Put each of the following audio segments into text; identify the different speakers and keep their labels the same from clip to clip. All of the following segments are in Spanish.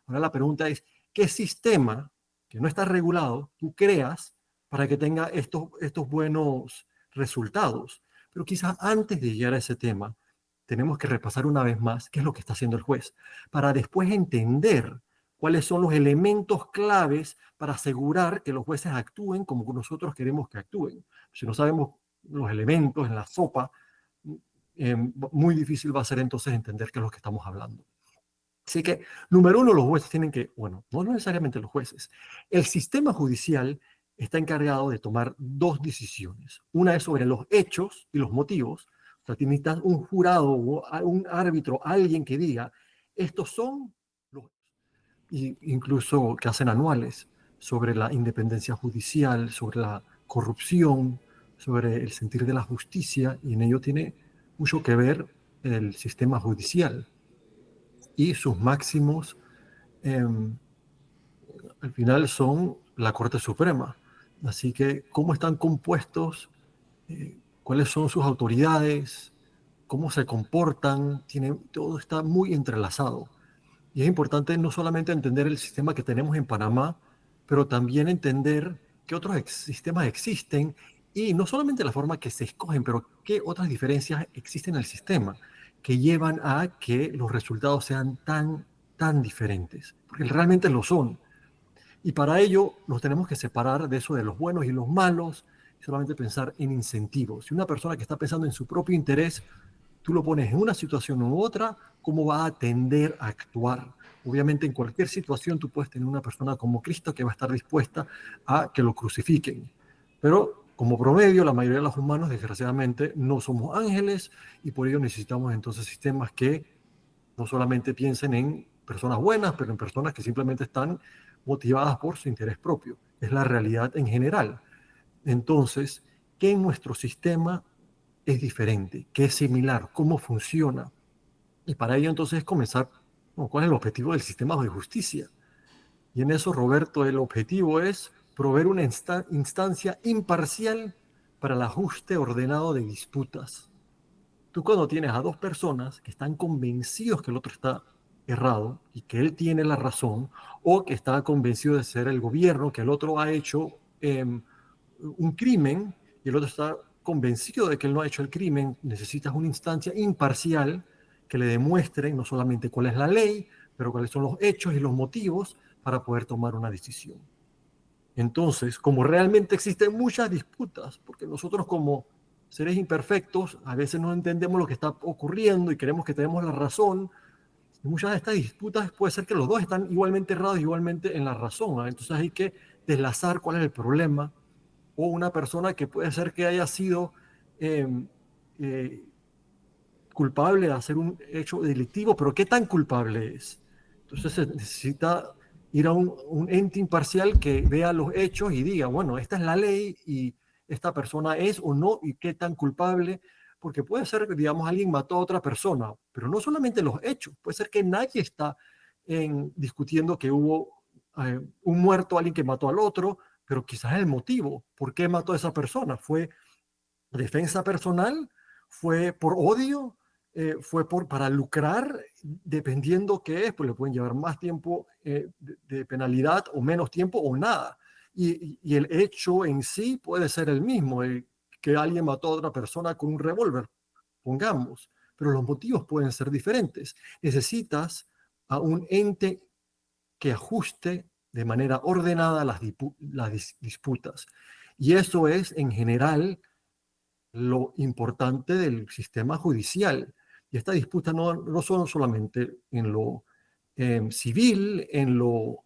Speaker 1: Ahora la pregunta es, ¿qué sistema que no está regulado tú creas para que tenga estos buenos resultados? Pero quizás antes de llegar a ese tema, tenemos que repasar una vez más qué es lo que está haciendo el juez, para después entender cuáles son los elementos claves para asegurar que los jueces actúen como nosotros queremos que actúen. Si no sabemos los elementos en la sopa, muy difícil va a ser entonces entender qué es lo que estamos hablando. Así que, número uno, los jueces tienen que, bueno, no necesariamente los jueces, el sistema judicial está encargado de tomar dos decisiones. Una es sobre los hechos y los motivos. O sea, necesitas un jurado o un árbitro, alguien que diga, estos son los... Y incluso que hacen anuales sobre la independencia judicial, sobre la corrupción, sobre el sentir de la justicia, y en ello tiene mucho que ver el sistema judicial y sus máximos eh, al final son la Corte Suprema. Así que, ¿cómo están compuestos? ¿Cuáles son sus autoridades? ¿Cómo se comportan? Todo está muy entrelazado. Y es importante no solamente entender el sistema que tenemos en Panamá, pero también entender qué otros sistemas existen y no solamente la forma que se escogen, pero qué otras diferencias existen en el sistema que llevan a que los resultados sean tan diferentes, porque realmente lo son. Y para ello nos tenemos que separar de eso de los buenos y los malos, y solamente pensar en incentivos. Si una persona que está pensando en su propio interés, tú lo pones en una situación u otra, ¿cómo va a tender a actuar? Obviamente en cualquier situación tú puedes tener una persona como Cristo que va a estar dispuesta a que lo crucifiquen. Pero como promedio, la mayoría de los humanos, desgraciadamente, no somos ángeles y por ello necesitamos entonces sistemas que no solamente piensen en personas buenas, pero en personas que simplemente están motivadas por su interés propio. Es la realidad en general. Entonces, ¿qué en nuestro sistema es diferente? ¿Qué es similar? ¿Cómo funciona? Y para ello entonces comenzar, bueno, ¿cuál es el objetivo del sistema de justicia? Y en eso, Roberto, el objetivo es proveer una instancia imparcial para el ajuste ordenado de disputas. Tú cuando tienes a dos personas que están convencidos que el otro está errado y que él tiene la razón, o que está convencido de ser el gobierno, que el otro ha hecho un crimen y el otro está convencido de que él no ha hecho el crimen, necesitas una instancia imparcial que le demuestre no solamente cuál es la ley, pero cuáles son los hechos y los motivos para poder tomar una decisión. Entonces, como realmente existen muchas disputas, porque nosotros como seres imperfectos a veces no entendemos lo que está ocurriendo y creemos que tenemos la razón, y muchas de estas disputas puede ser que los dos están igualmente errados, igualmente en la razón, ¿eh? Entonces hay que deslazar cuál es el problema, o una persona que puede ser que haya sido eh, eh, culpable de hacer un hecho delictivo, pero ¿qué tan culpable es? Entonces se necesita ir a un ente imparcial que vea los hechos y diga, bueno, esta es la ley y esta persona es o no y qué tan culpable, porque puede ser que, digamos, alguien mató a otra persona, pero no solamente los hechos, puede ser que nadie está discutiendo que hubo un muerto, alguien que mató al otro, pero quizás el motivo, ¿por qué mató a esa persona? ¿Fue defensa personal? ¿Fue por odio? ¿Fue para lucrar? Dependiendo qué es, pues le pueden llevar más tiempo de penalidad o menos tiempo o nada. Y el hecho en sí puede ser el mismo, que alguien mató a otra persona con un revólver, pongamos, pero los motivos pueden ser diferentes. Necesitas a un ente que ajuste de manera ordenada las disputas. Y eso es en general lo importante del sistema judicial. Y esta disputa no son solamente en lo civil, en lo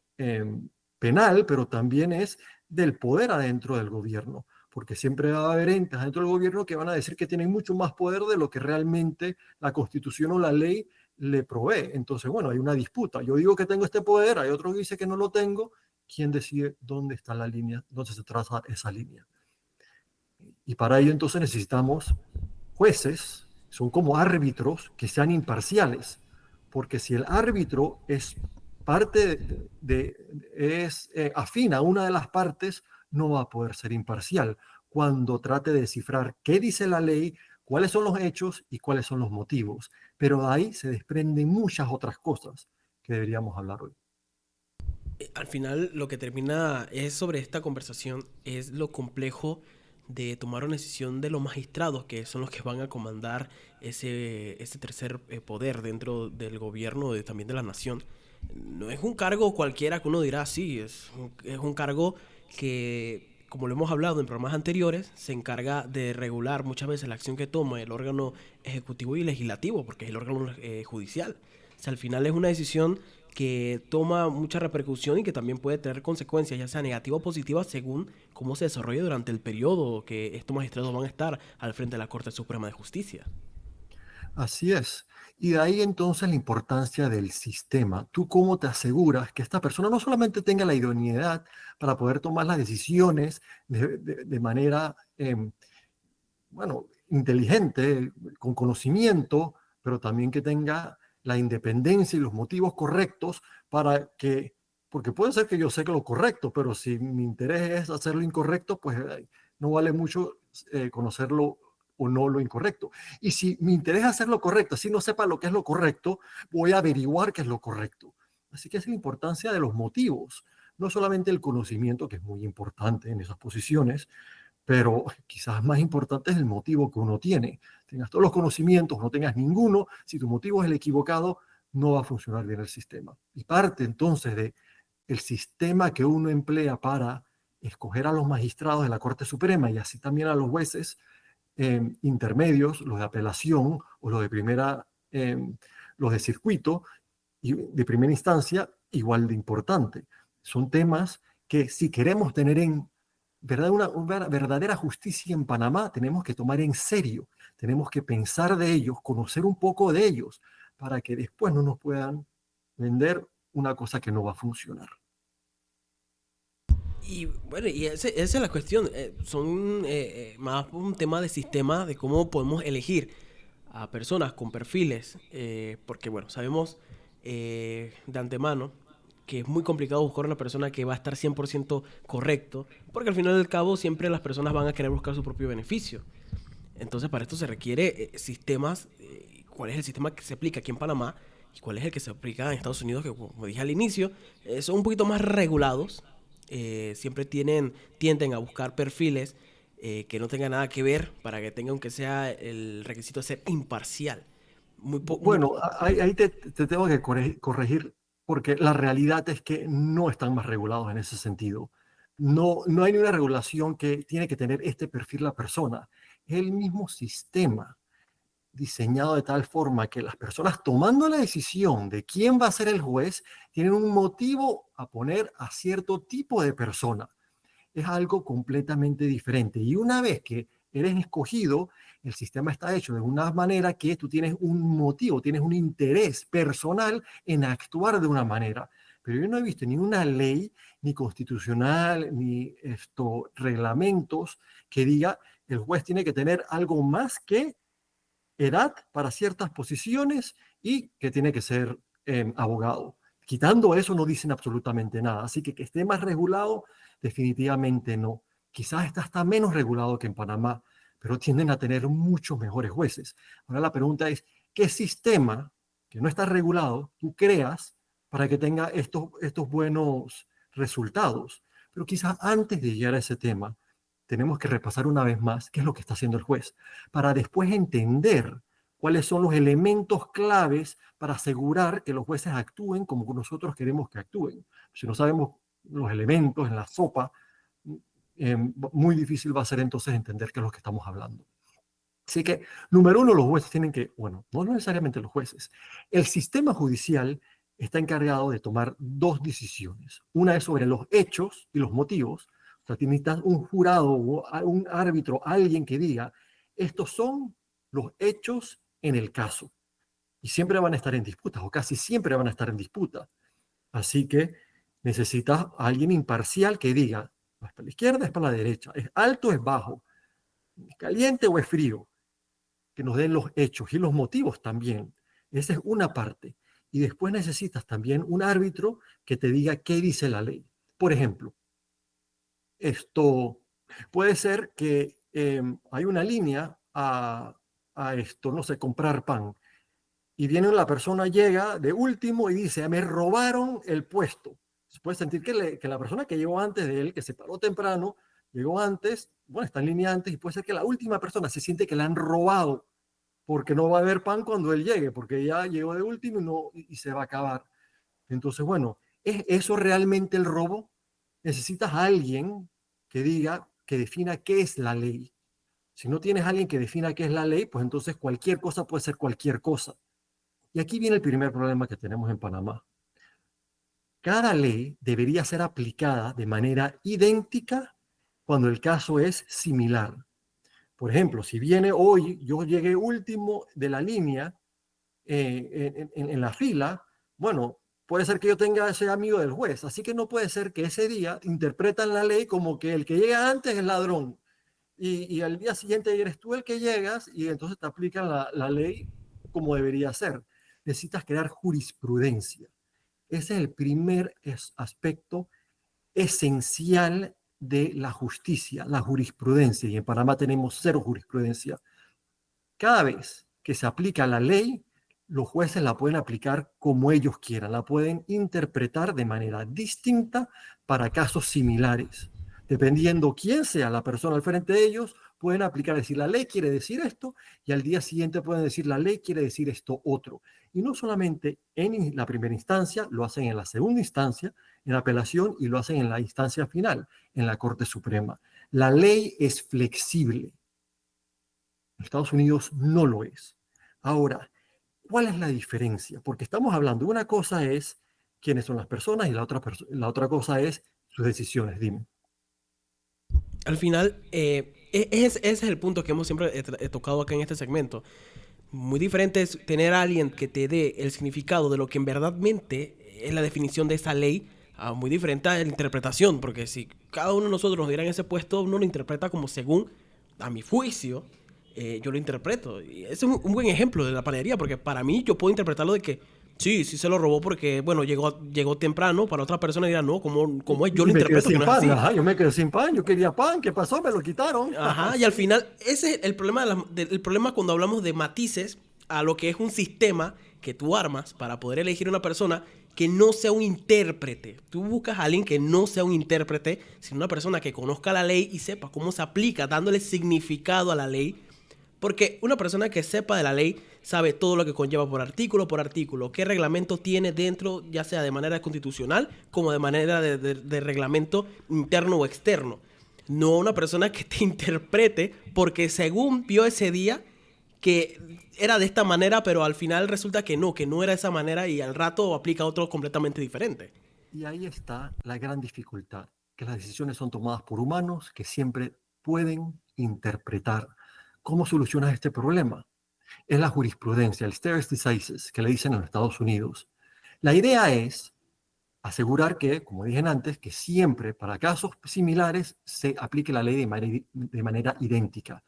Speaker 1: penal, pero también es del poder adentro del gobierno, porque siempre va a haber entes adentro del gobierno que van a decir que tienen mucho más poder de lo que realmente la Constitución o la ley le provee. Entonces, bueno, hay una disputa. Yo digo que tengo este poder, hay otro que dice que no lo tengo. ¿Quién decide dónde está la línea, dónde se traza esa línea? Y para ello entonces necesitamos jueces, son como árbitros que sean imparciales, porque si el árbitro es afín a una de las partes, no va a poder ser imparcial cuando trate de descifrar qué dice la ley, cuáles son los hechos y cuáles son los motivos. Pero de ahí se desprenden muchas otras cosas que deberíamos hablar hoy.
Speaker 2: Al final lo que termina es sobre esta conversación es lo complejo de tomar una decisión de los magistrados, que son los que van a comandar ese tercer poder dentro del gobierno y también de la nación. No es un cargo cualquiera que uno dirá, sí, es un cargo que, como lo hemos hablado en programas anteriores, se encarga de regular muchas veces la acción que toma el órgano ejecutivo y legislativo, porque es el órgano judicial. O sea, al final es una decisión que toma mucha repercusión y que también puede tener consecuencias, ya sea negativas o positivas, según cómo se desarrolle durante el periodo que estos magistrados van a estar al frente de la Corte Suprema de Justicia.
Speaker 1: Así es. Y de ahí entonces la importancia del sistema. ¿Tú cómo te aseguras que esta persona no solamente tenga la idoneidad para poder tomar las decisiones de manera, bueno, inteligente, con conocimiento, pero también que tenga la independencia y los motivos correctos para que, porque puede ser que yo sé que lo correcto, pero si mi interés es hacer lo incorrecto, pues no vale mucho conocerlo o no lo incorrecto. Y si mi interés es hacer lo correcto, si no sepa lo que es lo correcto, voy a averiguar qué es lo correcto. Así que esa es la importancia de los motivos, no solamente el conocimiento, que es muy importante en esas posiciones, pero quizás más importante es el motivo que uno tiene. Tengas todos los conocimientos, no tengas ninguno, si tu motivo es el equivocado, no va a funcionar bien el sistema. Y parte entonces de el sistema que uno emplea para escoger a los magistrados de la Corte Suprema y así también a los jueces intermedios, los de apelación o los de primera, los de circuito y de primera instancia, igual de importante. Son temas que si queremos tener en verdad una verdadera justicia en Panamá, tenemos que tomar en serio, tenemos que pensar de ellos, conocer un poco de ellos, para que después no nos puedan vender una cosa que no va a funcionar.
Speaker 2: Y bueno, esa es la cuestión. Son más un tema de sistema, de cómo podemos elegir a personas con perfiles, porque bueno, sabemos de antemano que es muy complicado buscar una persona que va a estar 100% correcto, porque al final del cabo siempre las personas van a querer buscar su propio beneficio. Entonces para esto se requiere sistemas, cuál es el sistema que se aplica aquí en Panamá y cuál es el que se aplica en Estados Unidos, que como dije al inicio, son un poquito más regulados, siempre tienden a buscar perfiles que no tengan nada que ver para que tengan aunque sea el requisito de ser imparcial. Muy, muy,
Speaker 1: Bueno, ahí te tengo que corregir porque la realidad es que no están más regulados en ese sentido. No hay ninguna regulación que tiene que tener este perfil la persona. Es el mismo sistema diseñado de tal forma que las personas tomando la decisión de quién va a ser el juez tienen un motivo a poner a cierto tipo de persona. Es algo completamente diferente. Y una vez que eres escogido, el sistema está hecho de una manera que tú tienes un motivo, tienes un interés personal en actuar de una manera. Pero yo no he visto ni una ley, ni constitucional, ni reglamentos que diga el juez tiene que tener algo más que edad para ciertas posiciones y que tiene que ser abogado. Quitando eso no dicen absolutamente nada. Así que esté más regulado, definitivamente no. Quizás está menos regulado que en Panamá, pero tienden a tener muchos mejores jueces. Ahora la pregunta es, ¿qué sistema que no está regulado tú creas para que tenga estos buenos resultados? Pero quizás antes de llegar a ese tema, tenemos que repasar una vez más qué es lo que está haciendo el juez, para después entender cuáles son los elementos claves para asegurar que los jueces actúen como nosotros queremos que actúen. Si no sabemos los elementos en la sopa, muy difícil va a ser entonces entender qué es lo que estamos hablando. Así que, número uno, los jueces tienen que, bueno, no necesariamente los jueces, el sistema judicial está encargado de tomar dos decisiones. Una es sobre los hechos y los motivos. O sea, necesitas un jurado o un árbitro, alguien que diga, estos son los hechos en el caso. Y siempre van a estar en disputa, o casi siempre van a estar en disputa. Así que necesitas a alguien imparcial que diga, es para la izquierda, es para la derecha, es alto, es bajo, es caliente o es frío, que nos den los hechos y los motivos también. Esa es una parte. Y después necesitas también un árbitro que te diga qué dice la ley. Por ejemplo, esto puede ser que hay una línea a esto, no sé, comprar pan. Y viene la persona, llega de último y dice, me robaron el puesto. Se puede sentir que la persona que llegó antes de él, que se paró temprano, llegó antes, bueno, está en línea antes, y puede ser que la última persona se siente que le han robado porque no va a haber pan cuando él llegue, porque ya llegó de último y se va a acabar. Entonces, bueno, ¿es eso realmente el robo? Necesitas a alguien que diga, que defina qué es la ley. Si no tienes a alguien que defina qué es la ley, pues entonces cualquier cosa puede ser cualquier cosa. Y aquí viene el primer problema que tenemos en Panamá. Cada ley debería ser aplicada de manera idéntica cuando el caso es similar. Por ejemplo, si viene hoy, yo llegué último de la línea en la fila, bueno, puede ser que yo tenga ese amigo del juez, así que no puede ser que ese día interpretan la ley como que el que llega antes es ladrón y al día siguiente eres tú el que llegas y entonces te aplican la ley como debería ser. Necesitas crear jurisprudencia. Ese es el primer aspecto esencial de la justicia, la jurisprudencia. Y en Panamá tenemos cero jurisprudencia. Cada vez que se aplica la ley, los jueces la pueden aplicar como ellos quieran, la pueden interpretar de manera distinta para casos similares. Dependiendo quién sea la persona al frente de ellos, pueden aplicar, decir, la ley quiere decir esto, y al día siguiente pueden decir, la ley quiere decir esto otro. Y no solamente en la primera instancia, lo hacen en la segunda instancia, en apelación, y lo hacen en la instancia final, en la Corte Suprema. La ley es flexible. En Estados Unidos no lo es. Ahora, ¿cuál es la diferencia? Porque estamos hablando, una cosa es quiénes son las personas y la otra cosa es sus decisiones. Dime.
Speaker 2: Al final, ese es el punto que hemos siempre tocado acá en este segmento. Muy diferente es tener a alguien que te dé el significado de lo que en verdadmente es la definición de esa ley, muy diferente a la interpretación, porque si cada uno de nosotros nos diera en ese puesto, uno lo interpreta como según, a mi juicio, yo lo interpreto. Y ese es un buen ejemplo de la panadería, porque para mí yo puedo interpretarlo de que sí, sí se lo robó porque, bueno, llegó temprano. Para otra persona dirá, no, ¿cómo es? Yo lo
Speaker 1: Y me quedé
Speaker 2: interpreto que
Speaker 1: sin
Speaker 2: no es
Speaker 1: pan,
Speaker 2: así.
Speaker 1: ajá, yo me quedé sin pan, yo quería pan, ¿qué pasó? Me lo quitaron.
Speaker 2: Ajá, y al
Speaker 1: Sí.
Speaker 2: final, ese es el problema, el problema cuando hablamos de matices a lo que es un sistema que tú armas para poder elegir una persona que no sea un intérprete. Tú buscas a alguien que no sea un intérprete, sino una persona que conozca la ley y sepa cómo se aplica, dándole significado a la ley. Porque una persona que sepa de la ley sabe todo lo que conlleva por artículo, qué reglamento tiene dentro, ya sea de manera constitucional como de manera de reglamento interno o externo. No una persona que te interprete porque según vio ese día que era de esta manera, pero al final resulta que no era de esa manera y al rato aplica otro completamente diferente.
Speaker 1: Y ahí está la gran dificultad, que las decisiones son tomadas por humanos que siempre pueden interpretar. ¿Cómo solucionas este problema? Es la jurisprudencia, el stare decisis, que le dicen en los Estados Unidos. La idea es asegurar que, como dije antes, que siempre para casos similares se aplique la ley de manera idéntica.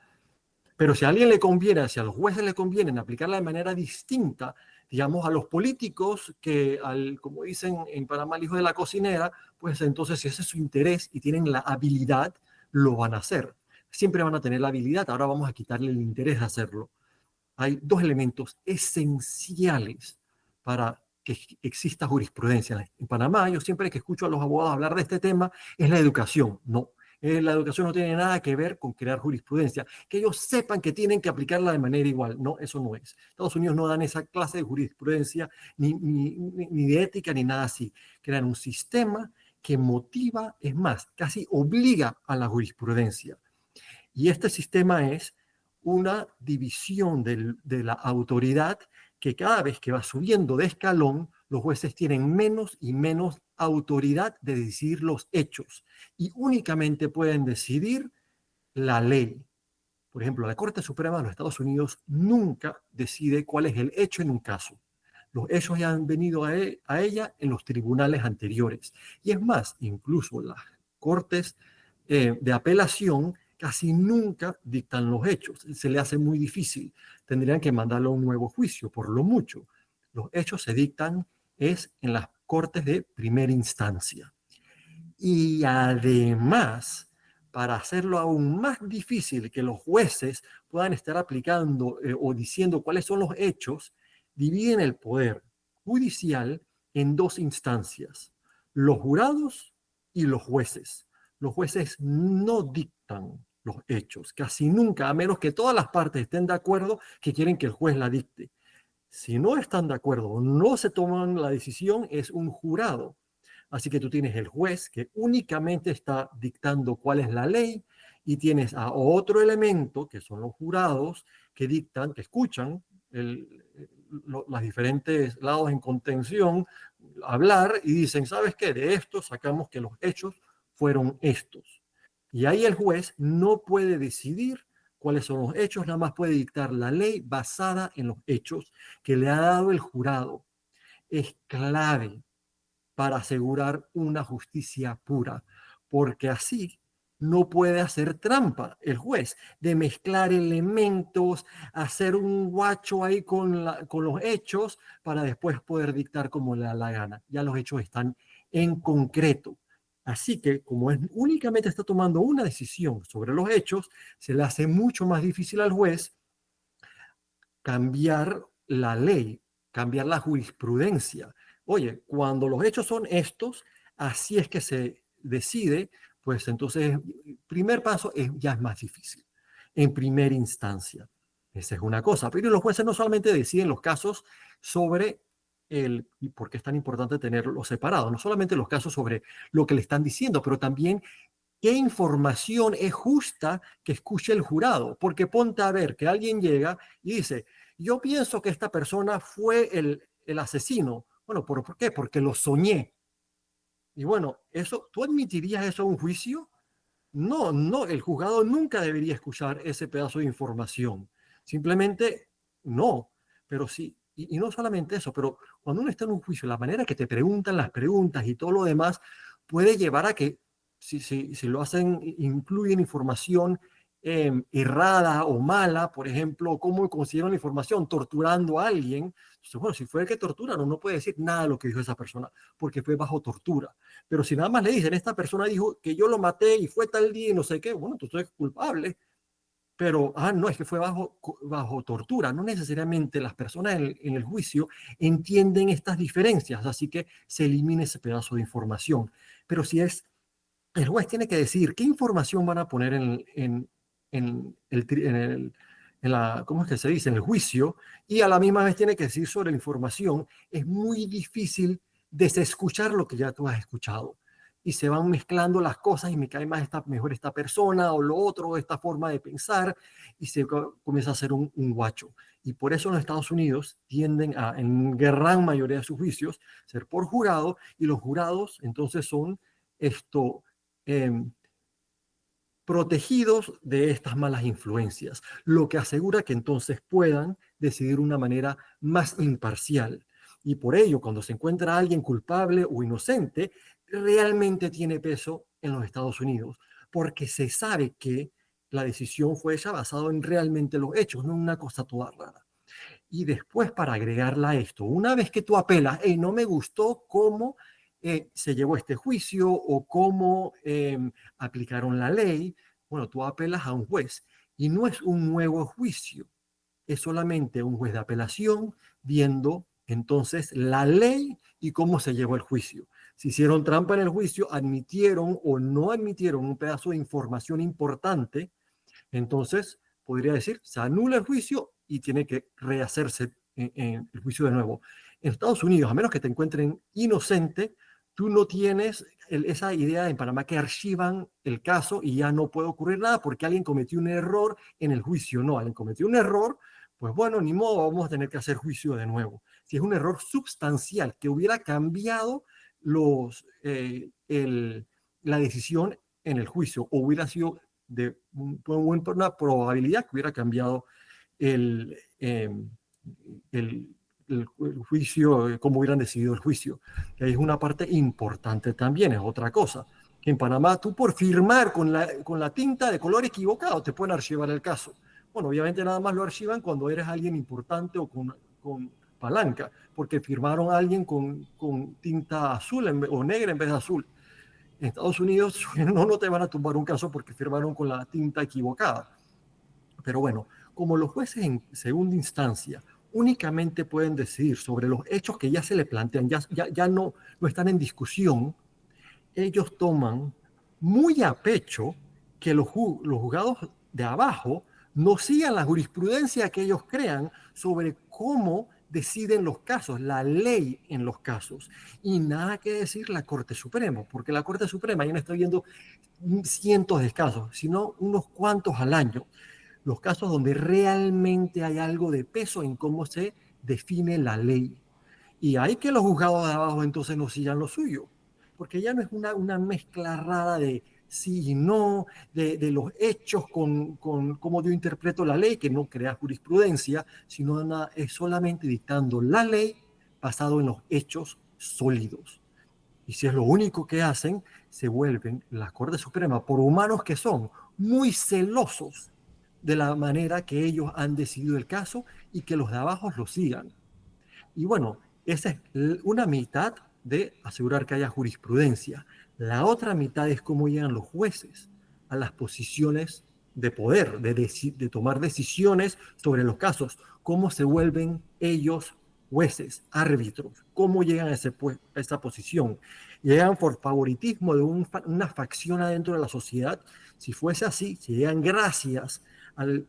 Speaker 1: Pero si a alguien le conviene, si a los jueces le conviene aplicarla de manera distinta, digamos, a los políticos que, como dicen en Panamá, el hijo de la cocinera, pues entonces si ese es su interés y tienen la habilidad, lo van a hacer. Siempre van a tener la habilidad, ahora vamos a quitarle el interés de hacerlo. Hay dos elementos esenciales para que exista jurisprudencia. En Panamá, yo siempre que escucho a los abogados hablar de este tema, es la educación. No, la educación no tiene nada que ver con crear jurisprudencia. Que ellos sepan que tienen que aplicarla de manera igual. No, eso no es. Estados Unidos no dan esa clase de jurisprudencia, ni de ética, ni nada así. Crean un sistema que motiva, es más, casi obliga a la jurisprudencia. Y este sistema es una división de la autoridad que cada vez que va subiendo de escalón, los jueces tienen menos y menos autoridad de decidir los hechos y únicamente pueden decidir la ley. Por ejemplo, la Corte Suprema de los Estados Unidos nunca decide cuál es el hecho en un caso. Los hechos ya han venido a ella en los tribunales anteriores. Y es más, incluso las cortes de apelación casi nunca dictan los hechos. Se le hace muy difícil. Tendrían que mandarlo a un nuevo juicio, por lo mucho. Los hechos se dictan es en las cortes de primera instancia. Y además, para hacerlo aún más difícil que los jueces puedan estar aplicando o diciendo cuáles son los hechos, dividen el poder judicial en dos instancias. los jurados y los jueces. Los jueces no dictan los hechos, casi nunca, a menos que todas las partes estén de acuerdo que quieren que el juez la dicte. Si no están de acuerdo o no se toman la decisión, es un jurado. Así que tú tienes el juez que únicamente está dictando cuál es la ley y tienes a otro elemento, que son los jurados, que dictan, que escuchan los diferentes lados en contención hablar y dicen, ¿sabes qué? De esto sacamos que los hechos fueron estos. Y ahí el juez no puede decidir cuáles son los hechos, nada más puede dictar la ley basada en los hechos que le ha dado el jurado. Es clave para asegurar una justicia pura, porque así no puede hacer trampa el juez de mezclar elementos, hacer un guacho ahí con los hechos para después poder dictar como le da la gana. Ya los hechos están en concreto. Así que como únicamente está tomando una decisión sobre los hechos, se le hace mucho más difícil al juez cambiar la ley, cambiar la jurisprudencia. Oye, cuando los hechos son estos, así es que se decide, pues entonces, primer paso ya es más difícil, en primera instancia. Esa es una cosa. Pero los jueces no solamente deciden los casos sobre y por qué es tan importante tenerlos separados, no solamente los casos sobre lo que le están diciendo, pero también qué información es justa que escuche el jurado, porque ponte a ver que alguien llega y dice, yo pienso que esta persona fue el asesino. Bueno, ¿por qué? Porque lo soñé. Y bueno, eso, ¿tú admitirías eso a un juicio? No, no, el juzgado nunca debería escuchar ese pedazo de información. Simplemente no, pero sí, y no solamente eso, pero cuando uno está en un juicio, la manera que te preguntan las preguntas y todo lo demás puede llevar a que si lo hacen, incluyen información errada o mala, por ejemplo, cómo consiguieron la información, torturando a alguien. Entonces, bueno, si fue el que torturaron, no puede decir nada de lo que dijo esa persona, porque fue bajo tortura. Pero si nada más le dicen, esta persona dijo que yo lo maté y fue tal día y no sé qué, bueno, tú eres culpable. Pero, no, es que fue bajo tortura. No necesariamente las personas en el juicio entienden estas diferencias, así que se elimina ese pedazo de información. Pero si es, el juez tiene que decir qué información van a poner ¿cómo es que se dice? En el juicio, y a la misma vez tiene que decir sobre la información. Es muy difícil desescuchar lo que ya tú has escuchado. Y se van mezclando las cosas y me cae más mejor esta persona o lo otro, o esta forma de pensar, y se comienza a hacer un guacho. Y por eso en los Estados Unidos tienden a, en gran mayoría de sus juicios, ser por jurado, y los jurados entonces son esto, eh, protegidos de estas malas influencias, lo que asegura que entonces puedan decidir de una manera más imparcial. Y por ello, cuando se encuentra alguien culpable o inocente, realmente tiene peso en los Estados Unidos, porque se sabe que la decisión fue hecha basada en realmente los hechos, no en una cosa toda rara. Y después, para agregarla a esto, una vez que tú apelas, hey, no me gustó cómo se llevó este juicio o cómo aplicaron la ley, bueno, tú apelas a un juez y no es un nuevo juicio, es solamente un juez de apelación viendo entonces la ley y cómo se llevó el juicio. Si hicieron trampa en el juicio, admitieron o no admitieron un pedazo de información importante, entonces podría decir, se anula el juicio y tiene que rehacerse en el juicio de nuevo. En Estados Unidos, a menos que te encuentren inocente, tú no tienes esa idea en Panamá que archivan el caso y ya no puede ocurrir nada porque alguien cometió un error en el juicio. No, alguien cometió un error, pues bueno, ni modo, vamos a tener que hacer juicio de nuevo. Si es un error sustancial que hubiera cambiado la decisión en el juicio o hubiera sido de una probabilidad que hubiera cambiado el, eh, el juicio, cómo hubieran decidido el juicio. Que es una parte importante también, es otra cosa. Que en Panamá tú por firmar con la tinta de color equivocado te pueden archivar el caso. Bueno, obviamente nada más lo archivan cuando eres alguien importante o con palanca, porque firmaron a alguien con tinta azul o negra en vez de azul. En Estados Unidos no te van a tumbar un caso porque firmaron con la tinta equivocada. Pero bueno, como los jueces en segunda instancia únicamente pueden decidir sobre los hechos que ya se le plantean, ya no están en discusión. Ellos toman muy a pecho que los juzgados de abajo no sigan la jurisprudencia que ellos crean sobre cómo deciden los casos, la ley en los casos. Y nada que decir la Corte Suprema, porque la Corte Suprema ya no está viendo cientos de casos, sino unos cuantos al año. Los casos donde realmente hay algo de peso en cómo se define la ley. Y hay que los juzgados de abajo entonces no sigan lo suyo, porque ya no es una mezcla rara de sí y no, de los hechos con cómo yo interpreto la ley, que no crea jurisprudencia, sino es solamente dictando la ley basado en los hechos sólidos. Y si es lo único que hacen, se vuelven las Cortes Supremas, por humanos que son, muy celosos de la manera que ellos han decidido el caso y que los de abajo lo sigan. Y bueno, esa es una mitad de asegurar que haya jurisprudencia. La otra mitad es cómo llegan los jueces a las posiciones de poder, de tomar decisiones sobre los casos, cómo se vuelven ellos jueces, árbitros, cómo llegan a esa posición. Llegan por favoritismo de una facción adentro de la sociedad. Si fuese así, si llegan gracias al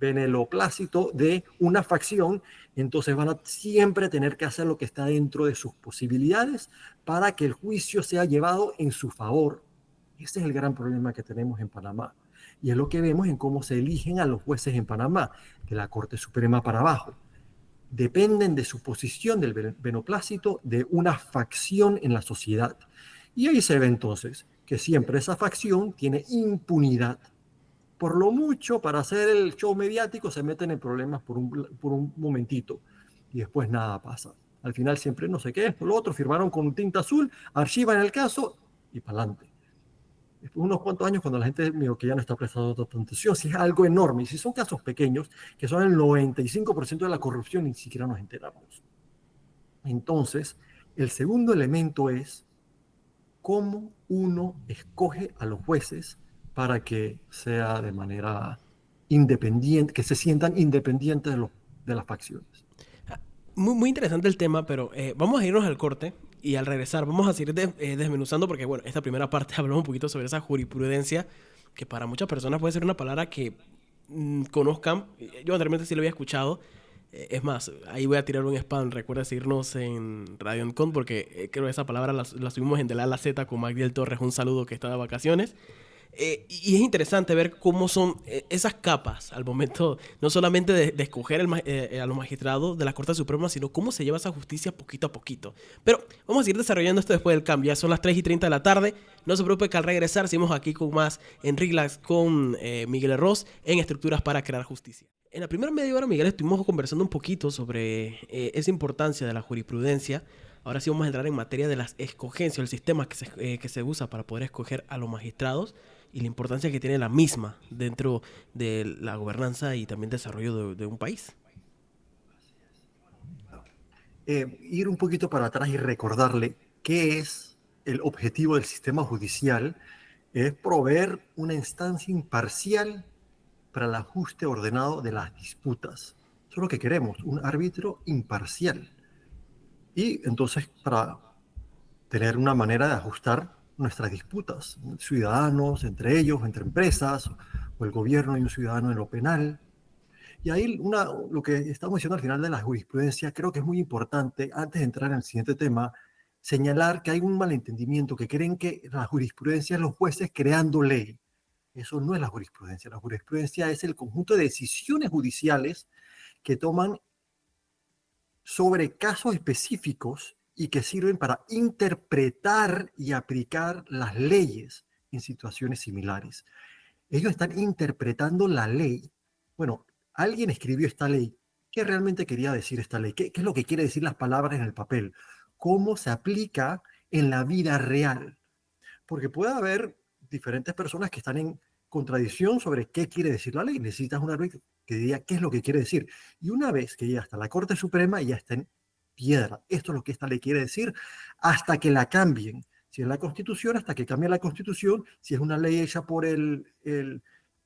Speaker 1: beneplácito de una facción, entonces van a siempre tener que hacer lo que está dentro de sus posibilidades para que el juicio sea llevado en su favor. Ese es el gran problema que tenemos en Panamá. Y es lo que vemos en cómo se eligen a los jueces en Panamá, de la Corte Suprema para abajo. Dependen de su posición del beneplácito de una facción en la sociedad. Y ahí se ve entonces que siempre esa facción tiene impunidad. Por lo mucho, para hacer el show mediático, se meten en problemas por un momentito y después nada pasa. Al final siempre no sé qué, esto, lo otro, firmaron con tinta azul, archivan el caso y para adelante. Después unos cuantos años, cuando la gente que ya no está prestando tanta atención, si es algo enorme, y si son casos pequeños, que son el 95% de la corrupción, ni siquiera nos enteramos. Entonces, el segundo elemento es cómo uno escoge a los jueces para que sea de manera independiente, que se sientan independientes de las facciones.
Speaker 2: Muy, muy interesante el tema, pero vamos a irnos al corte y al regresar vamos a seguir desmenuzando porque, bueno, esta primera parte hablamos un poquito sobre esa jurisprudencia que para muchas personas puede ser una palabra que conozcan. Yo anteriormente sí lo había escuchado. Es más, ahí voy a tirar un spam. Recuerda seguirnos en Radio Encon porque creo que esa palabra la subimos en De la A a la Z con Magdiel Torres. Un saludo que está de vacaciones. Y es interesante ver cómo son esas capas al momento, no solamente de escoger a los magistrados de la Corte Suprema, sino cómo se lleva esa justicia poquito a poquito. Pero vamos a seguir desarrollando esto después del cambio. Ya son las 3:30 de la tarde. No se preocupe que al regresar seguimos aquí con más en Relax con Miguel Arroz en Estructuras para Crear Justicia. En la primera media hora, Miguel, estuvimos conversando un poquito sobre esa importancia de la jurisprudencia. Ahora sí vamos a entrar en materia de las escogencias, el sistema que se usa para poder escoger a los magistrados y la importancia que tiene la misma dentro de la gobernanza y también desarrollo de un país.
Speaker 1: Ir un poquito para atrás y recordarle qué es el objetivo del sistema judicial, es proveer una instancia imparcial para el ajuste ordenado de las disputas. Eso es lo que queremos, un árbitro imparcial. Y entonces, para tener una manera de ajustar nuestras disputas, ciudadanos, entre ellos, entre empresas, o el gobierno y un ciudadano en lo penal. Y ahí lo que estamos diciendo al final de la jurisprudencia, creo que es muy importante, antes de entrar en el siguiente tema, señalar que hay un malentendimiento, que creen que la jurisprudencia es los jueces creando ley. Eso no es la jurisprudencia. La jurisprudencia es el conjunto de decisiones judiciales que toman sobre casos específicos y que sirven para interpretar y aplicar las leyes en situaciones similares. Ellos están interpretando la ley. Bueno, alguien escribió esta ley. ¿Qué realmente quería decir esta ley? ¿Qué es lo que quiere decir las palabras en el papel? ¿Cómo se aplica en la vida real? Porque puede haber diferentes personas que están en contradicción sobre qué quiere decir la ley. Necesitas una ley que diga qué es lo que quiere decir. Y una vez que llega hasta la Corte Suprema, ya está en piedra. Esto es lo que esta ley quiere decir hasta que la cambien. Si es la Constitución, hasta que cambie la Constitución. Si es una ley hecha por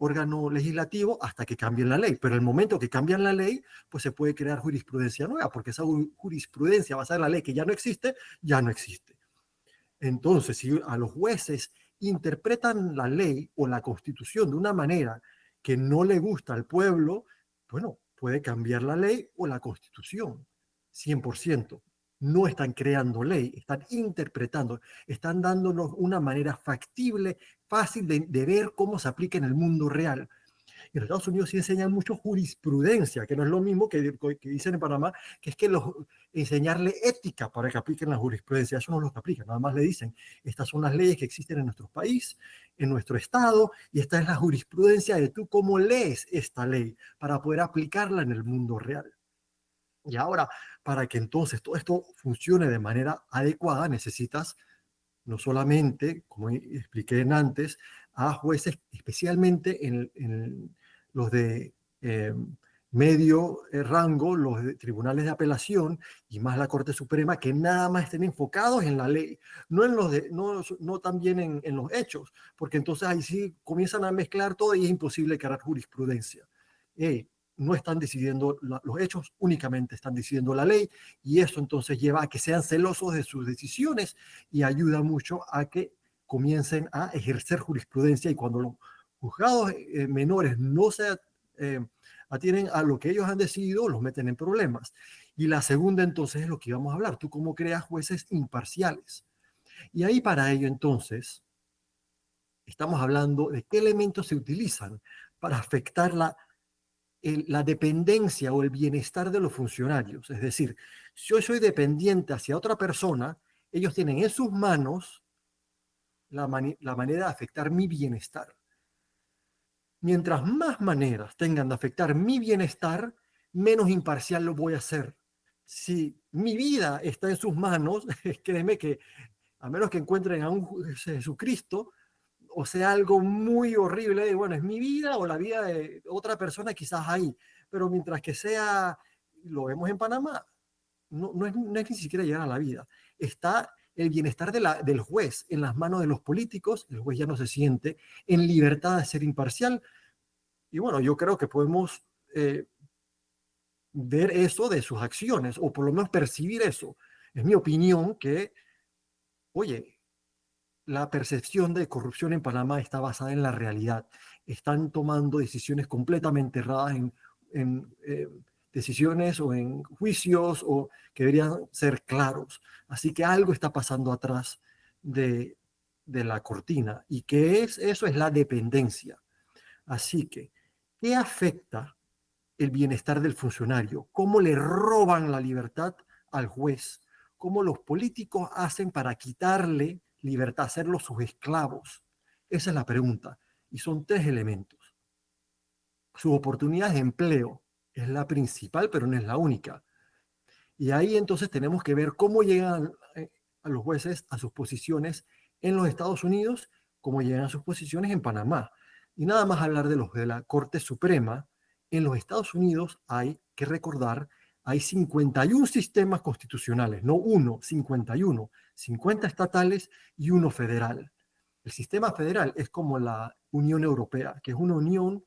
Speaker 1: órgano legislativo hasta que cambien la ley. Pero el momento que cambian la ley, pues se puede crear jurisprudencia nueva, porque esa jurisprudencia basada en la ley que ya no existe, ya no existe. Entonces, si a los jueces interpretan la ley o la constitución de una manera que no le gusta al pueblo, bueno, puede cambiar la ley o la constitución, 100%. No están creando ley, están interpretando, están dándonos una manera factible, fácil de ver cómo se aplica en el mundo real. En los Estados Unidos sí enseñan mucho jurisprudencia, que no es lo mismo que dicen en Panamá, que es que enseñarle ética para que apliquen la jurisprudencia. Eso no es lo que aplican, nada más le dicen, estas son las leyes que existen en nuestro país, en nuestro estado, y esta es la jurisprudencia de tú cómo lees esta ley para poder aplicarla en el mundo real. Y ahora, para que entonces todo esto funcione de manera adecuada, necesitas no solamente, como expliqué antes, a jueces, especialmente en los de medio rango, los de tribunales de apelación y más la Corte Suprema, que nada más estén enfocados en la ley, no, no también en los hechos, porque entonces ahí sí comienzan a mezclar todo y es imposible crear jurisprudencia. No están decidiendo los hechos, únicamente están decidiendo la ley, y eso entonces lleva a que sean celosos de sus decisiones y ayuda mucho a que comiencen a ejercer jurisprudencia, y cuando los juzgados menores no se atienen a lo que ellos han decidido, los meten en problemas. Y la segunda entonces es lo que íbamos a hablar, tú cómo creas jueces imparciales. Y ahí para ello entonces estamos hablando de qué elementos se utilizan para afectar la dependencia o el bienestar de los funcionarios. Es decir, si yo soy dependiente hacia otra persona, ellos tienen en sus manos la manera de afectar mi bienestar. Mientras más maneras tengan de afectar mi bienestar, menos imparcial lo voy a hacer. Si mi vida está en sus manos, créeme que a menos que encuentren a un Jesucristo, o sea algo muy horrible, y bueno, es mi vida o la vida de otra persona, quizás ahí, pero mientras que sea, lo vemos en Panamá, no es ni siquiera llegar a la vida, está el bienestar del juez en las manos de los políticos, el juez ya no se siente en libertad de ser imparcial, y bueno, yo creo que podemos ver eso de sus acciones, o por lo menos percibir eso. Es mi opinión que, oye, la percepción de corrupción en Panamá está basada en la realidad. Están tomando decisiones completamente erradas en decisiones o en juicios o que deberían ser claros. Así que algo está pasando atrás de la cortina. ¿Y qué es eso? Es la dependencia. Así que, ¿qué afecta el bienestar del funcionario? ¿Cómo le roban la libertad al juez? ¿Cómo los políticos hacen para quitarle libertad, hacerlos sus esclavos? Esa es la pregunta. Y son tres elementos. Sus oportunidades de empleo es la principal, pero no es la única. Y ahí entonces tenemos que ver cómo llegan a los jueces a sus posiciones en los Estados Unidos, cómo llegan a sus posiciones en Panamá. Y nada más hablar de los de la Corte Suprema. En los Estados Unidos hay que recordar, hay 51 sistemas constitucionales, no uno, 51, 50 estatales y uno federal. El sistema federal es como la Unión Europea, que es una unión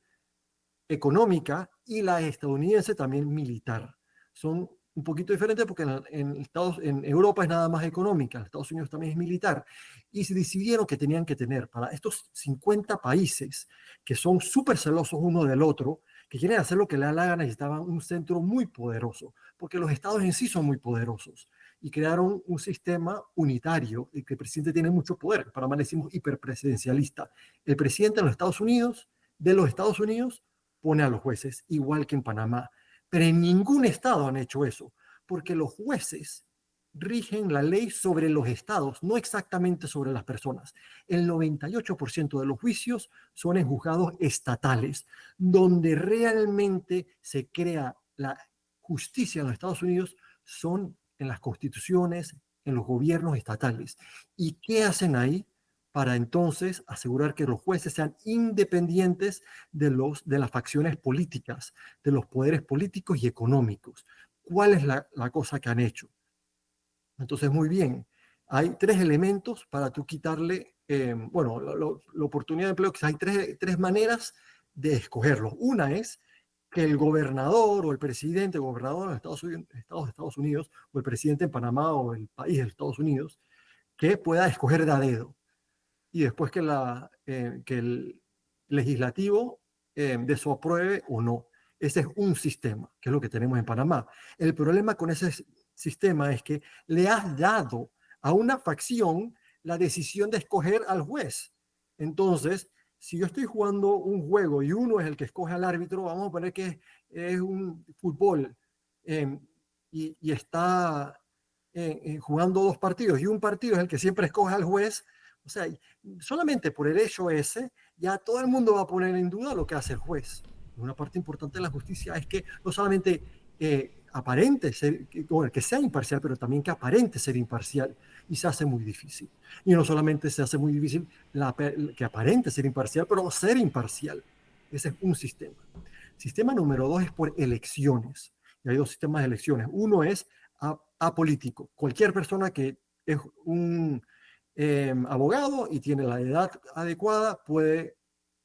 Speaker 1: económica, y la estadounidense también militar. Son un poquito diferentes porque en Europa es nada más económica, en Estados Unidos también es militar. Y se decidieron que tenían que tener para estos 50 países que son súper celosos uno del otro, que quieren hacer lo que le da la gana, necesitaban un centro muy poderoso, porque los estados en sí son muy poderosos. Y crearon un sistema unitario, y que el presidente tiene mucho poder. Para más decimos hiperpresidencialista. El presidente de los Estados Unidos, pone a los jueces, igual que en Panamá. Pero en ningún estado han hecho eso, porque los jueces rigen la ley sobre los estados, no exactamente sobre las personas. El 98% de los juicios son en juzgados estatales, donde realmente se crea la justicia en los Estados Unidos, son en las constituciones, en los gobiernos estatales. ¿Y qué hacen ahí? Para entonces asegurar que los jueces sean independientes de las facciones políticas, de los poderes políticos y económicos. ¿Cuál es la cosa que han hecho? Entonces, muy bien, hay tres elementos para tú quitarle, bueno, la oportunidad de empleo, que hay tres maneras de escogerlos. Una es que el gobernador o el presidente, el gobernador de los Estados Unidos, o el presidente en Panamá o el país de Estados Unidos, que pueda escoger de a dedo. Y después que el legislativo desapruebe o no. Ese es un sistema, que es lo que tenemos en Panamá. El problema con ese sistema es que le has dado a una facción la decisión de escoger al juez. Entonces, si yo estoy jugando un juego y uno es el que escoge al árbitro, vamos a poner que es un fútbol eh, y está jugando dos partidos y un partido es el que siempre escoge al juez, o sea, solamente por el hecho ese, ya todo el mundo va a poner en duda lo que hace el juez. Una parte importante de la justicia es que no solamente aparente ser, bueno, que sea imparcial, pero también que aparente ser imparcial, y se hace muy difícil. Y no solamente se hace muy difícil que aparente ser imparcial, pero ser imparcial. Ese es un sistema. Sistema número dos es por elecciones. Y hay dos sistemas de elecciones. Uno es apolítico. Cualquier persona que es un abogado y tiene la edad adecuada puede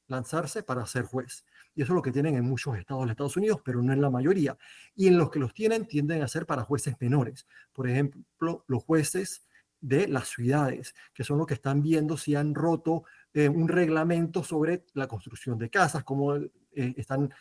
Speaker 1: lanzarse para ser juez. Y eso es lo que tienen en muchos estados de los Estados Unidos, pero no en la mayoría. Y en los que los tienen tienden a ser para jueces menores. Por ejemplo, los jueces de las ciudades, que son los que están viendo si han roto un reglamento sobre la construcción de casas, cómo están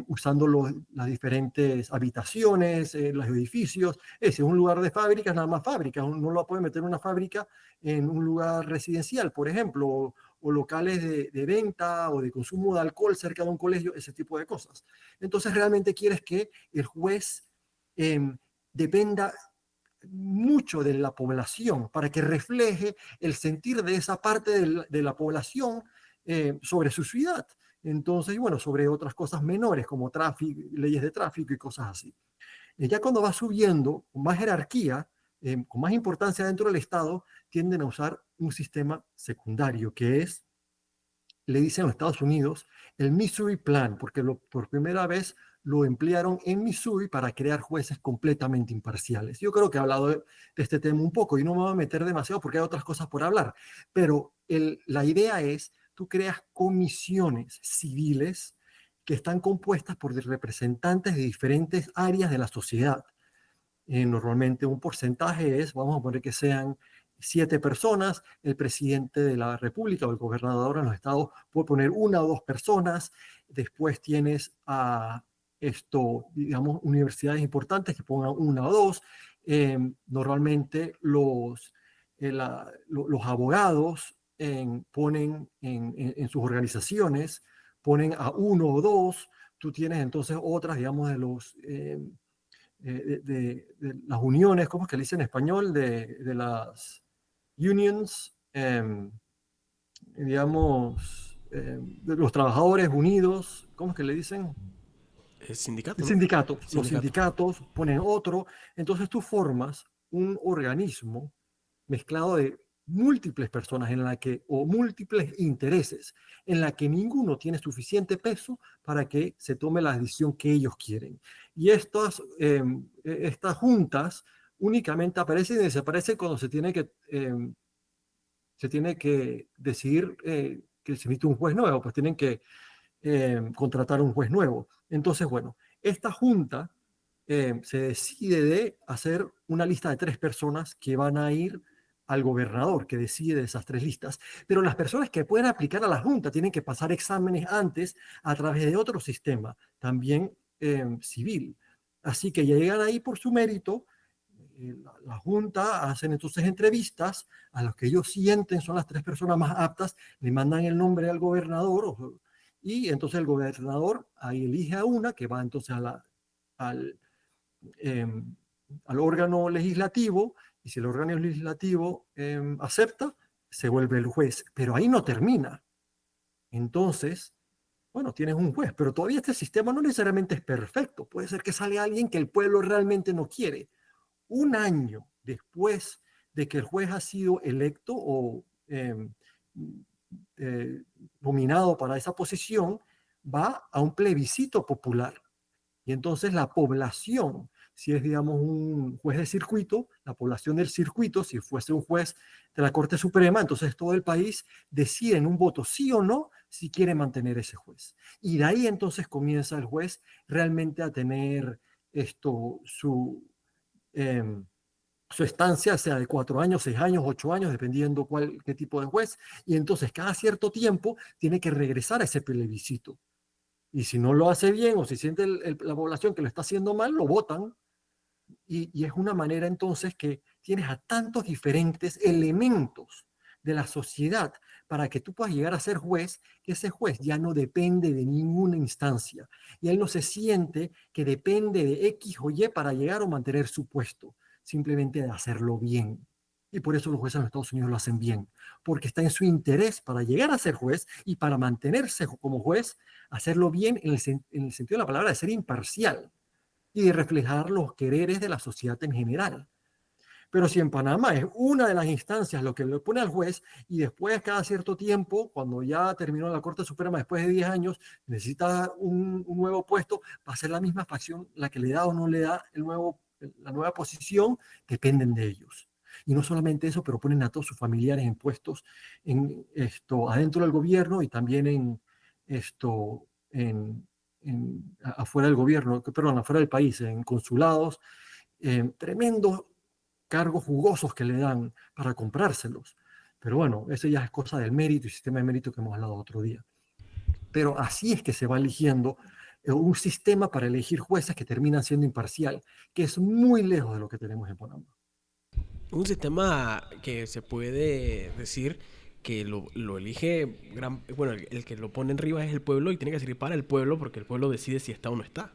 Speaker 1: usando las diferentes habitaciones, los edificios. Ese es un lugar de fábricas, nada más fábricas. Uno no lo puede meter una fábrica en un lugar residencial, por ejemplo, o locales de venta o de consumo de alcohol cerca de un colegio, ese tipo de cosas. Entonces realmente quieres que el juez dependa mucho de la población para que refleje el sentir de esa parte de la población sobre su ciudad. Entonces, bueno, sobre otras cosas menores como tráfico, leyes de tráfico y cosas así. Ya cuando va subiendo con más jerarquía, con más importancia dentro del Estado, tienden a usar un sistema secundario que es, le dicen a los Estados Unidos, el Missouri Plan, porque por primera vez lo emplearon en Missouri para crear jueces completamente imparciales. Yo creo que he hablado de este tema un poco y no me voy a meter demasiado porque hay otras cosas por hablar, pero la idea es, tú creas comisiones civiles que están compuestas por representantes de diferentes áreas de la sociedad. Normalmente un porcentaje es, vamos a poner que sean 7 personas, el presidente de la República o el gobernador en los estados puede poner 1 o 2 personas, después tienes a digamos, universidades importantes que pongan 1 o 2, normalmente los abogados ponen en sus organizaciones, ponen a 1 o 2, tú tienes entonces otras, digamos, de las uniones, ¿cómo es que le dicen en español? De las unions, digamos, de los trabajadores unidos, ¿cómo es que le dicen?
Speaker 2: Es sindicato,
Speaker 1: El
Speaker 2: ¿no?
Speaker 1: sindicato. Los
Speaker 2: Sindicato.
Speaker 1: sindicatos ponen otro, entonces tú formas un organismo mezclado de múltiples personas o múltiples intereses, en la que ninguno tiene suficiente peso para que se tome la decisión que ellos quieren. Y estas juntas únicamente aparecen y desaparecen cuando se tiene que decidir que se emite un juez nuevo, pues tienen que contratar un juez nuevo. Entonces, bueno, esta junta se decide de hacer una lista de 3 personas que van a ir al gobernador, que decide de esas 3 listas. Pero las personas que pueden aplicar a la junta tienen que pasar exámenes antes a través de otro sistema, también civil. Así que ya llegan ahí por su mérito. La junta hacen entonces entrevistas a los que ellos sienten son las 3 personas más aptas, le mandan el nombre al gobernador y entonces el gobernador ahí elige a una que va entonces al, eh, al órgano legislativo, y si el órgano legislativo acepta, se vuelve el juez. Pero ahí no termina. Entonces, bueno, tienes un juez, pero todavía este sistema no necesariamente es perfecto. Puede ser que sale alguien que el pueblo realmente no quiere. Un año después de que el juez ha sido electo o eh, nominado para esa posición, va a un plebiscito popular. Y entonces la población si es, digamos, un juez de circuito, la población del circuito, si fuese un juez de la Corte Suprema, entonces todo el país decide en un voto sí o no si quiere mantener ese juez. Y de ahí entonces comienza el juez realmente a tener eh, su estancia, sea de 4 años, 6 años, 8 años, dependiendo qué tipo de juez. Y entonces cada cierto tiempo tiene que regresar a ese plebiscito. Y si no lo hace bien o si siente la población que lo está haciendo mal, lo votan. Y es una manera entonces que tienes a tantos diferentes elementos de la sociedad para que tú puedas llegar a ser juez, que ese juez ya no depende de ninguna instancia. Y él no se siente que depende de X o Y para llegar o mantener su puesto, simplemente de hacerlo bien. Y por eso los jueces en los Estados Unidos lo hacen bien, porque está en su interés para llegar a ser juez y para mantenerse como juez, hacerlo bien en el sentido de la palabra de ser imparcial y de reflejar los quereres de la sociedad en general. Pero si en Panamá es una de las instancias lo que le pone al juez y después cada cierto tiempo, cuando ya terminó la Corte Suprema después de 10 años, necesita un nuevo puesto, va a ser la misma facción la que le da o no le da la nueva posición, dependen de ellos. Y no solamente eso, pero ponen a todos sus familiares en puestos adentro del gobierno y también afuera del gobierno, perdón, afuera del país, en consulados, tremendos cargos jugosos que le dan para comprárselos. Pero bueno, eso ya es cosa del mérito y sistema de mérito que hemos hablado otro día. Pero así es que se va eligiendo un sistema para elegir jueces que terminan siendo imparcial, que es muy lejos de lo que tenemos en Panamá.
Speaker 2: Un sistema que se puede decir que lo elige, bueno, el que lo pone en arriba es el pueblo y tiene que servir para el pueblo porque el pueblo decide si está o no está.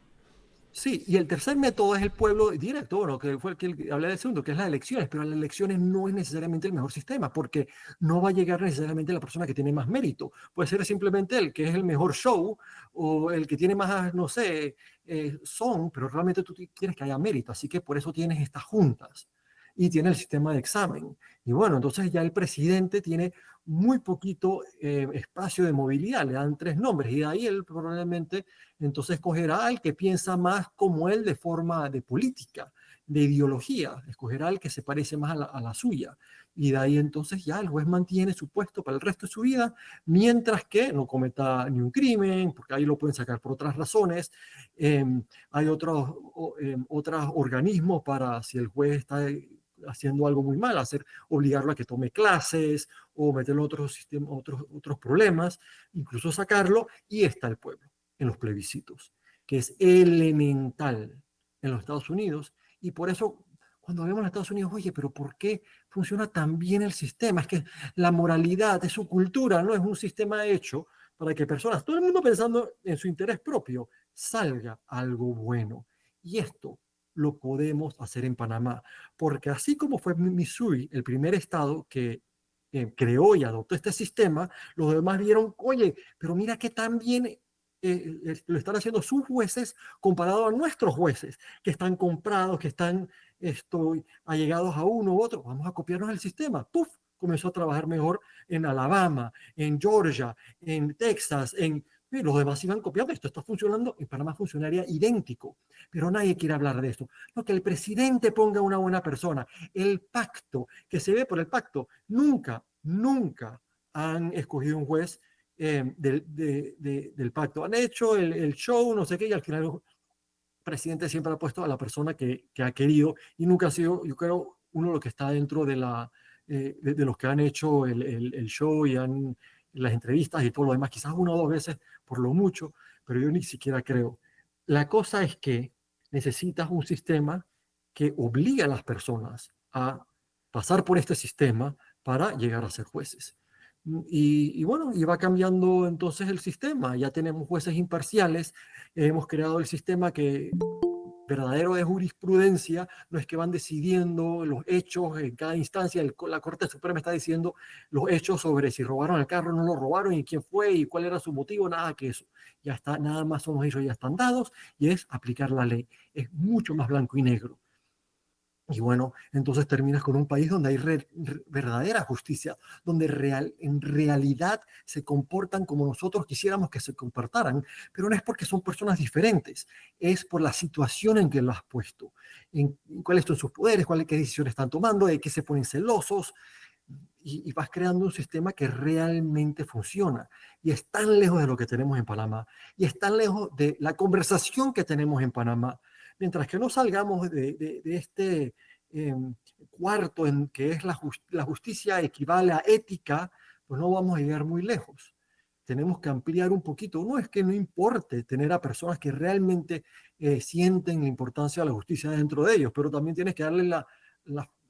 Speaker 1: Sí, y el tercer método es el pueblo directo, bueno, que fue el que hablé del segundo, que es las elecciones, pero las elecciones no es necesariamente el mejor sistema, porque no va a llegar necesariamente la persona que tiene más mérito. Puede ser simplemente el que es el mejor show o el que tiene más, no sé, pero realmente tú quieres que haya mérito, así que por eso tienes estas juntas y tiene el sistema de examen. Y bueno, entonces ya el presidente tiene muy poquito espacio de movilidad, le dan 3 nombres y de ahí él probablemente entonces escogerá al que piensa más como él de forma de política, de ideología, escogerá al que se parece más a la suya. Y de ahí entonces ya el juez mantiene su puesto para el resto de su vida, mientras que no cometa ni un crimen, porque ahí lo pueden sacar por otras razones. Eh, Hay otros organismos para si el juez está haciendo algo muy mal, obligarlo a que tome clases o meterlo en otros problemas, incluso sacarlo, y está el pueblo en los plebiscitos, que es elemental en los Estados Unidos. Y por eso, cuando vemos en Estados Unidos, oye, pero ¿por qué funciona tan bien el sistema? Es que la moralidad es su cultura, no es un sistema hecho para que personas, todo el mundo pensando en su interés propio, salga algo bueno. Y esto lo podemos hacer en Panamá, porque así como fue Missouri el primer estado que creó y adoptó este sistema, los demás vieron, oye, pero mira que tan bien lo están haciendo sus jueces comparado a nuestros jueces, que están comprados, que están allegados a uno u otro. Vamos a copiarnos el sistema. ¡Puf! Comenzó a trabajar mejor en Alabama, en Georgia, en Texas, y los demás iban copiando. Esto está funcionando, en Panamá funcionaría idéntico, pero nadie quiere hablar de esto. No, que el presidente ponga una buena persona. El pacto, que se ve por el pacto, nunca han escogido un juez del pacto. Han hecho el show, no sé qué, y al final el presidente siempre ha puesto a la persona que ha querido y nunca ha sido, yo creo, uno de los que está dentro de los que han hecho el show y las entrevistas y todo lo demás, quizás 1 o 2 veces por lo mucho, pero yo ni siquiera creo. La cosa es que necesitas un sistema que obliga a las personas a pasar por este sistema para llegar a ser jueces. Y bueno, y va cambiando entonces el sistema. Ya tenemos jueces imparciales, hemos creado el sistema que verdadero de jurisprudencia, no es que van decidiendo los hechos en cada instancia, la Corte Suprema está diciendo los hechos sobre si robaron el carro o no lo robaron y quién fue y cuál era su motivo, nada que eso. Ya está, nada más son los hechos, ya están dados y es aplicar la ley. Es mucho más blanco y negro. Y bueno, entonces terminas con un país donde hay verdadera justicia, donde en realidad se comportan como nosotros quisiéramos que se comportaran, pero no es porque son personas diferentes, es por la situación en que lo has puesto, en cuáles son sus poderes, qué decisiones están tomando, de qué se ponen celosos, y vas creando un sistema que realmente funciona. Y es tan lejos de lo que tenemos en Panamá, y es tan lejos de la conversación que tenemos en Panamá. Mientras que no salgamos de este eh, cuarto en que es la justicia equivale a ética, pues no vamos a llegar muy lejos. Tenemos que ampliar un poquito. No es que no importe tener a personas que realmente sienten la importancia de la justicia dentro de ellos, pero también tienes que darle la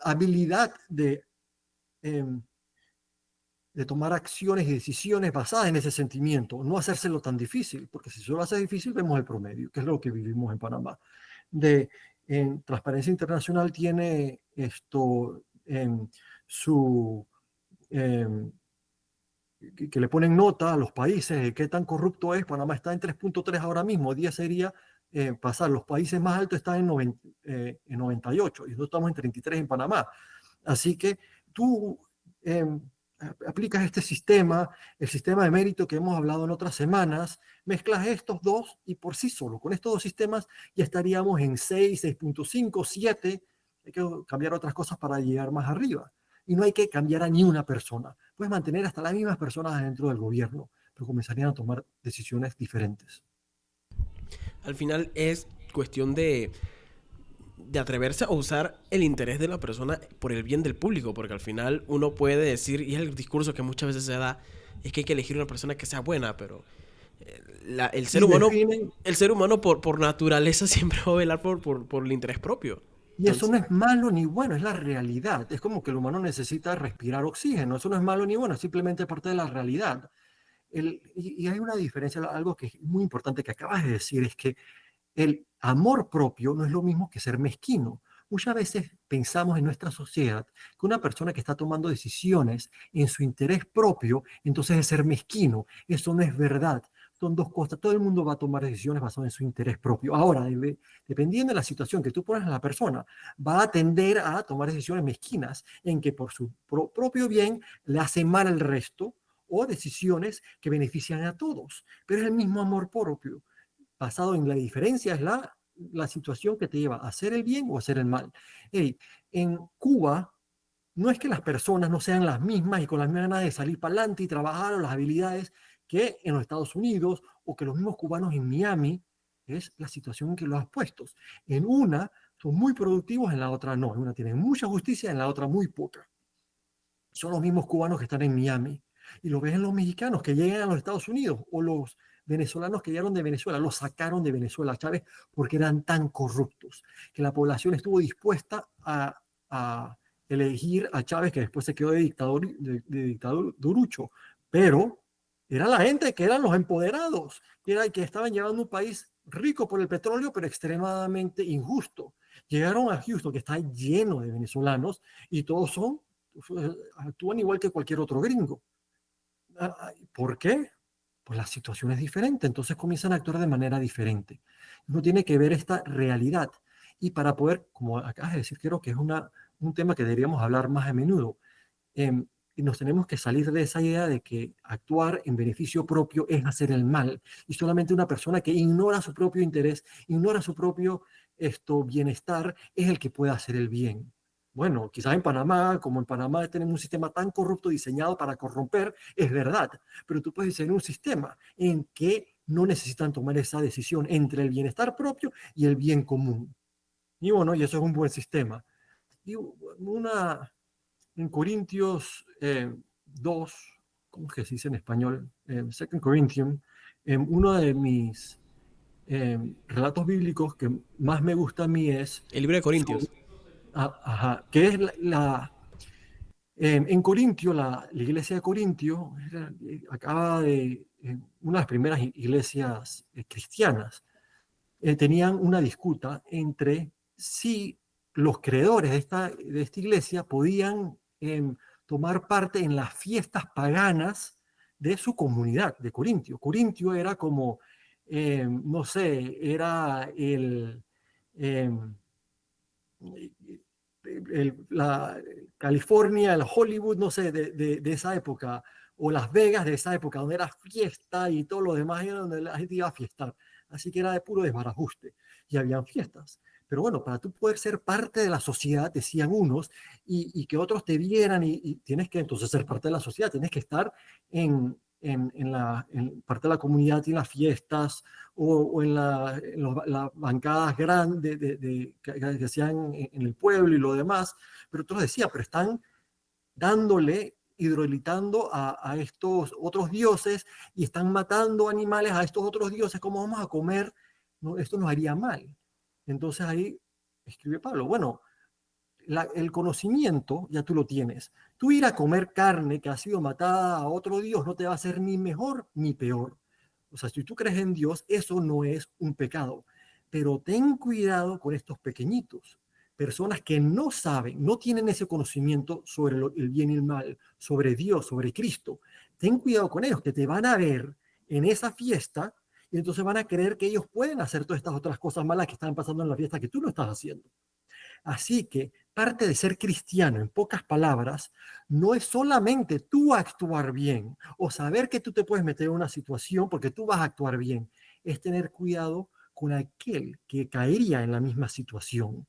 Speaker 1: habilidad eh, de tomar acciones y decisiones basadas en ese sentimiento, no hacérselo tan difícil, porque si se lo hace difícil vemos el promedio, que es lo que vivimos en Panamá. En Transparencia Internacional tiene esto en su em, que le ponen nota a los países de qué tan corrupto es. Panamá está en 3.3 ahora mismo, 10 sería pasar. Los países más altos están en 98 y nosotros estamos en 33 en Panamá. Así que tú eh, aplicas este sistema, el sistema de mérito que hemos hablado en otras semanas, mezclas estos dos y por sí solo, con estos dos sistemas ya estaríamos en 6, 6.5, 7. Hay que cambiar otras cosas para llegar más arriba. Y no hay que cambiar a ni una persona. Puedes mantener hasta las mismas personas dentro del gobierno, pero comenzarían a tomar decisiones diferentes.
Speaker 2: Al final es cuestión de atreverse a usar el interés de la persona por el bien del público, porque al final uno puede decir, y es el discurso que muchas veces se da, es que hay que elegir una persona que sea buena, pero el ser
Speaker 1: Y
Speaker 2: humano,
Speaker 1: definen.
Speaker 2: el ser humano por naturaleza siempre va a velar por el interés propio.
Speaker 1: Y eso
Speaker 2: Entonces,
Speaker 1: no es malo ni bueno, es la realidad. Es como que el humano necesita respirar oxígeno. Eso no es malo ni bueno, es simplemente parte de la realidad. Y hay una diferencia, algo que es muy importante que acabas de decir, es que el amor propio no es lo mismo que ser mezquino. Muchas veces pensamos en nuestra sociedad que una persona que está tomando decisiones en su interés propio, entonces es ser mezquino. Eso no es verdad. Son dos cosas. Todo el mundo va a tomar decisiones basadas en su interés propio. Ahora, dependiendo de la situación que tú pones a la persona, va a tender a tomar decisiones mezquinas en que por su propio bien le hace mal al resto o decisiones que benefician a todos. Pero es el mismo amor propio basado en la diferencia, es la situación que te lleva a hacer el bien o a hacer el mal. Hey, en Cuba, no es que las personas no sean las mismas y con las mismas ganas de salir para adelante y trabajar o las habilidades que en los Estados Unidos o que los mismos cubanos en Miami, es la situación en que los has puesto. En una son muy productivos, en la otra no. En una tienen mucha justicia, en la otra muy poca. Son los mismos cubanos que están en Miami. Y lo ves en los mexicanos que llegan a los Estados Unidos o los venezolanos que llegaron de Venezuela, los sacaron de Venezuela, Chávez, porque eran tan corruptos, que la población estuvo dispuesta a elegir a Chávez, que después se quedó de dictador durucho, pero era la gente que eran los empoderados, que estaban llevando un país rico por el petróleo, pero extremadamente injusto. Llegaron a Houston, que está lleno de venezolanos, y todos actúan igual que cualquier otro gringo. ¿Por qué? Pues la situación es diferente, entonces comienzan a actuar de manera diferente. Uno tiene que ver esta realidad y para poder, como acabas de decir, creo que es un tema que deberíamos hablar más a menudo. Eh, y nos tenemos que salir de esa idea de que actuar en beneficio propio es hacer el mal. Y solamente una persona que ignora su propio interés, ignora su propio bienestar, es el que puede hacer el bien. Bueno, quizás en Panamá, como en Panamá tenemos un sistema tan corrupto diseñado para corromper, es verdad, pero tú puedes diseñar un sistema en que no necesitan tomar esa decisión entre el bienestar propio y el bien común. Y bueno, y eso es un buen sistema. Y en Corintios 2, ¿cómo es que se dice en español? Second Corinthians, uno de mis relatos bíblicos que más me gusta a mí es,
Speaker 2: el libro de Corintios.
Speaker 1: ajá, que es en Corintio, la iglesia de Corintio acaba una de las primeras iglesias cristianas. Tenían una disputa entre si los creadores de esta iglesia podían tomar parte en las fiestas paganas de su comunidad de Corintio. Corintio era como, no sé, era el, em, la California, el Hollywood, no sé, de esa época, o Las Vegas de esa época, donde era fiesta y todo lo demás era donde la gente iba a fiestar. Así que era de puro desbarajuste y habían fiestas. Pero bueno, para tú poder ser parte de la sociedad, decían unos, y que otros te vieran, y tienes que entonces ser parte de la sociedad, tienes que estar en parte de la comunidad y en las fiestas o las bancadas grandes que hacían en el pueblo y lo demás. Pero otros decían, pero están dándole, hidrolitando a estos otros dioses y están matando animales a estos otros dioses. ¿Cómo vamos a comer? No, esto nos haría mal. Entonces ahí escribe Pablo, bueno, el conocimiento ya tú lo tienes. Tú ir a comer carne que ha sido matada a otro Dios no te va a hacer ni mejor ni peor. O sea, si tú crees en Dios, eso no es un pecado. Pero ten cuidado con estos pequeñitos. Personas que no saben, no tienen ese conocimiento sobre el bien y el mal, sobre Dios, sobre Cristo. Ten cuidado con ellos, que te van a ver en esa fiesta y entonces van a creer que ellos pueden hacer todas estas otras cosas malas que están pasando en la fiesta que tú no estás haciendo. Así que parte de ser cristiano, en pocas palabras, no es solamente tú actuar bien o saber que tú te puedes meter en una situación porque tú vas a actuar bien. Es tener cuidado con aquel que caería en la misma situación.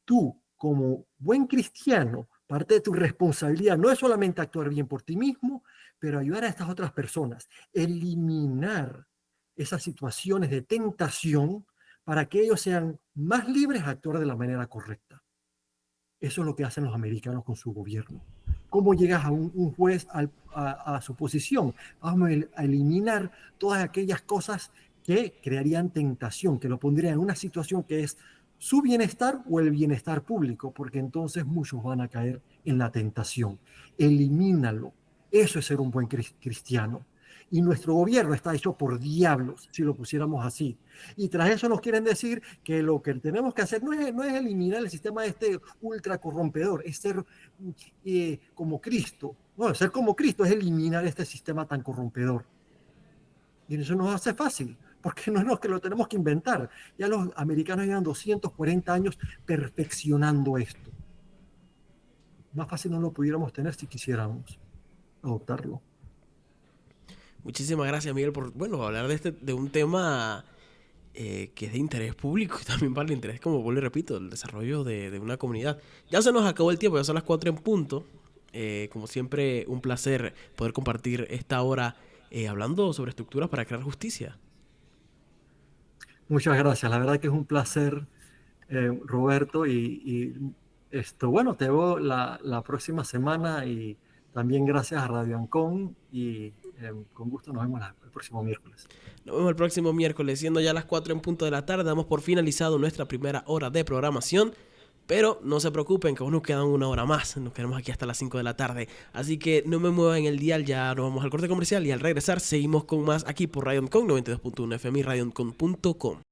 Speaker 1: Tú, como buen cristiano, parte de tu responsabilidad no es solamente actuar bien por ti mismo, pero ayudar a estas otras personas, eliminar esas situaciones de tentación para que ellos sean más libres a actuar de la manera correcta. Eso es lo que hacen los americanos con su gobierno. ¿Cómo llegas a un juez a su posición? Vamos a eliminar todas aquellas cosas que crearían tentación, que lo pondrían en una situación que es su bienestar o el bienestar público, porque entonces muchos van a caer en la tentación. Elimínalo. Eso es ser un buen cristiano. Y nuestro gobierno está hecho por diablos, si lo pusiéramos así. Y tras eso nos quieren decir que lo que tenemos que hacer no es eliminar el sistema este ultra corrompedor, es ser como Cristo. Bueno, ser como Cristo es eliminar este sistema tan corrompedor. Y eso nos hace fácil, porque no es lo que lo tenemos que inventar. Ya los americanos llevan 240 años perfeccionando esto. Más fácil no lo pudiéramos tener si quisiéramos adoptarlo.
Speaker 2: Muchísimas gracias, Miguel, por, bueno, hablar de un tema que es de interés público y también para el interés, como vuelvo y repito, el desarrollo de una comunidad. Ya se nos acabó el tiempo, ya son las 4 en punto. Como siempre, un placer poder compartir esta hora hablando sobre estructuras para crear justicia.
Speaker 1: Muchas gracias, la verdad que es un placer, Roberto, y esto, bueno, te veo la próxima semana y también gracias a Radio Ancon y con gusto nos vemos el próximo miércoles.
Speaker 2: Nos vemos el próximo miércoles, siendo ya las 4 en punto de la tarde. Damos por finalizado nuestra primera hora de programación. Pero no se preocupen, que aún nos quedan una hora más. Nos quedamos aquí hasta las 5 de la tarde. Así que no me muevan el dial, ya nos vamos al corte comercial. Y al regresar seguimos con más aquí por Radio Ancon 92.1 FM y radioancon.com.